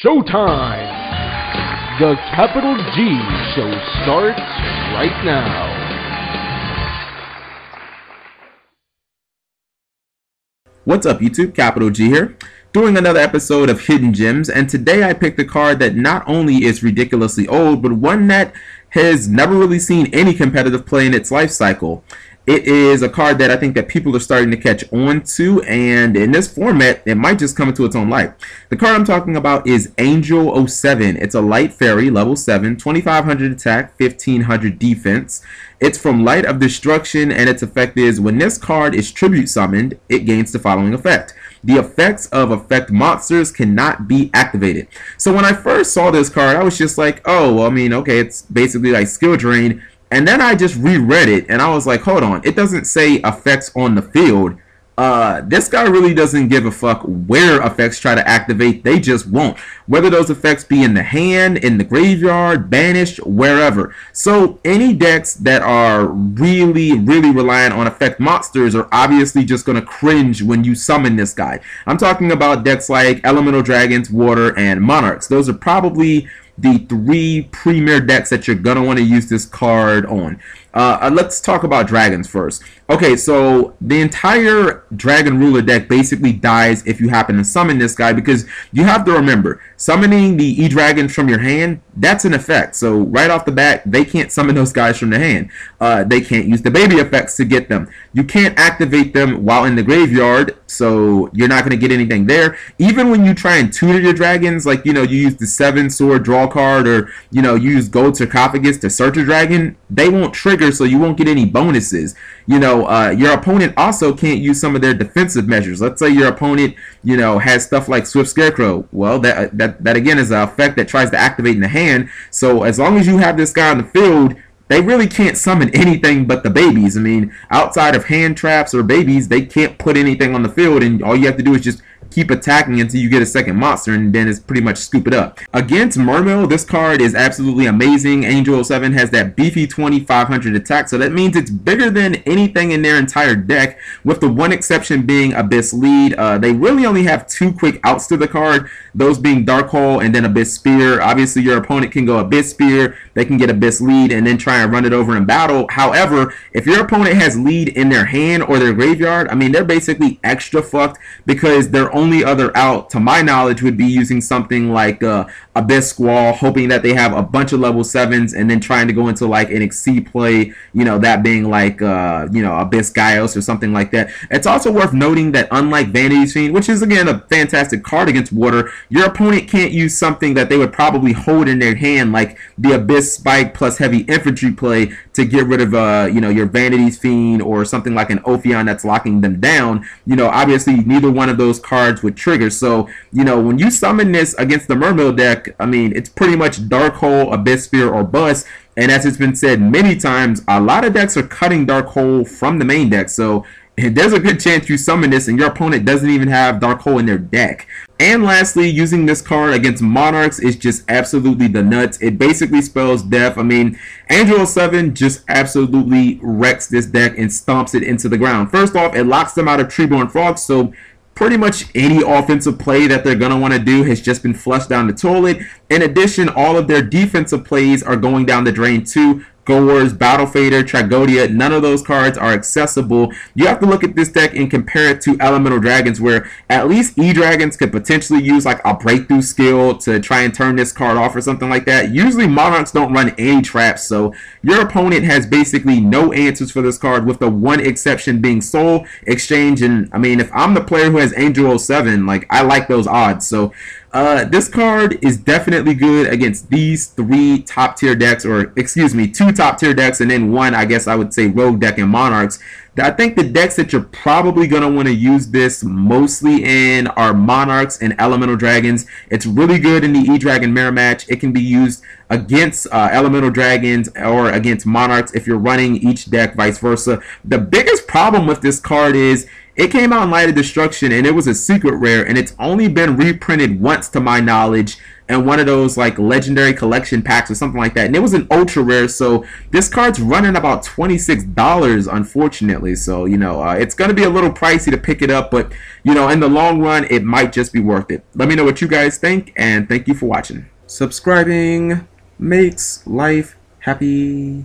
Showtime! The Capital G Show starts right now. What's up YouTube, Capital G here, doing another episode of Hidden Gems, and today I picked a card that not only is ridiculously old, but one that has never really seen any competitive play in its life cycle. It is a card that I think that people are starting to catch on to, and in this format, it might just come into its own light. The card I'm talking about is Angel 07. It's a light fairy, level 7, 2500 attack, 1500 defense. It's from Light of Destruction, and its effect is when this card is tribute summoned, it gains the following effect. The effects of effect monsters cannot be activated. So when I first saw this card, I was just like, oh, well, I mean, okay, it's basically like skill drain. And then I just reread it, and I was like, hold on, it doesn't say effects on the field. This guy really doesn't give a fuck where effects try to activate, they just won't. Whether those effects be in the hand, in the graveyard, banished, wherever. So any decks that are really reliant on effect monsters are obviously just going to cringe when you summon this guy. I'm talking about decks like Elemental Dragons, Water, and Monarchs. Those are probably the three premier decks that you're going to want to use this card on. Let's talk about dragons first. Okay, so the entire Dragon Ruler deck basically dies if you happen to summon this guy, because you have to remember, summoning the E Dragons from your hand, that's an effect. So right off the bat, they can't summon those guys from the hand. They can't use the baby effects to get them. You can't activate them while in the graveyard, so you're not going to get anything there. Even when you try and tutor your dragons, like, you know, you use the 7 sword draw card, or, you know, you use gold sarcophagus to search a dragon, they won't trigger, so you won't get any bonuses. You know, your opponent also can't use some of their defensive measures. Let's say your opponent, you know, has stuff like Swift Scarecrow. Well, that again is an effect that tries to activate in the hand. So as long as you have this guy on the field, they really can't summon anything but the babies. I mean, outside of hand traps or babies, they can't put anything on the field, and all you have to do is just keep attacking until you get a second monster, and then it's pretty much scoop it up. Against Mermail, this card is absolutely amazing. Angel 07 has that beefy 2500 attack, so that means it's bigger than anything in their entire deck, with the one exception being Abyss Lead. They really only have 2 quick outs to the card, those being Dark Hole and then Abyss Spear. Obviously, your opponent can go Abyss Spear, they can get Abyss Lead, and then try and run it over in battle. However, if your opponent has Lead in their hand or their graveyard, I mean, they're basically extra fucked, because their only other out, to my knowledge, would be using something like Abyss Squall, hoping that they have a bunch of level 7s, and then trying to go into like an Exceed play, you know, that being like, you know, Abyss Gaios or something like that. It's also worth noting that unlike Vanitiys Fiend, which is again a fantastic card against Water, your opponent can't use something that they would probably hold in their hand, like the Abyss Spike plus heavy infantry play, to get rid of, you know, your Vanitiys Fiend or something like an Ophion that's locking them down. You know, obviously neither one of those cards would trigger. So, you know, when you summon this against the Mermail deck, I mean, it's pretty much Dark Hole, Abyss Spear, or Bust. And as it's been said many times, a lot of decks are cutting Dark Hole from the main deck. So there's a good chance you summon this and your opponent doesn't even have Dark Hole in their deck. And lastly, using this card against Monarchs is just absolutely the nuts. It basically spells death. I mean, Angel 07 just absolutely wrecks this deck and stomps it into the ground. First off, it locks them out of Treeborn Frog, so pretty much any offensive play that they're going to want to do has just been flushed down the toilet. In addition, all of their defensive plays are going down the drain too. Gorz, Battle Fader, Tragoedia, none of those cards are accessible. You have to look at this deck and compare it to Elemental Dragons, where at least E Dragons could potentially use like a breakthrough skill to try and turn this card off or something like that. Usually Monarchs don't run any traps, so your opponent has basically no answers for this card, with the one exception being Soul Exchange. And I mean, if I'm the player who has Angel 07, like, I like those odds. So this card is definitely good against these 3 top tier decks, or excuse me, 2 top tier decks, and then 1, I guess I would say, rogue deck in Monarchs. I think the decks that you're probably going to want to use this mostly in are Monarchs and Elemental Dragons. It's really good in the E-Dragon mirror match. It can be used against Elemental Dragons or against Monarchs if you're running each deck, vice versa. The biggest problem with this card is it came out in Light of Destruction, and it was a secret rare, and it's only been reprinted once to my knowledge. in one of those like legendary collection packs or something like that, and it was an ultra rare. So this card's running about $26, unfortunately. So you know, it's gonna be a little pricey to pick it up, but you know, in the long run, it might just be worth it. Let me know what you guys think, and thank you for watching. Subscribing makes life happy.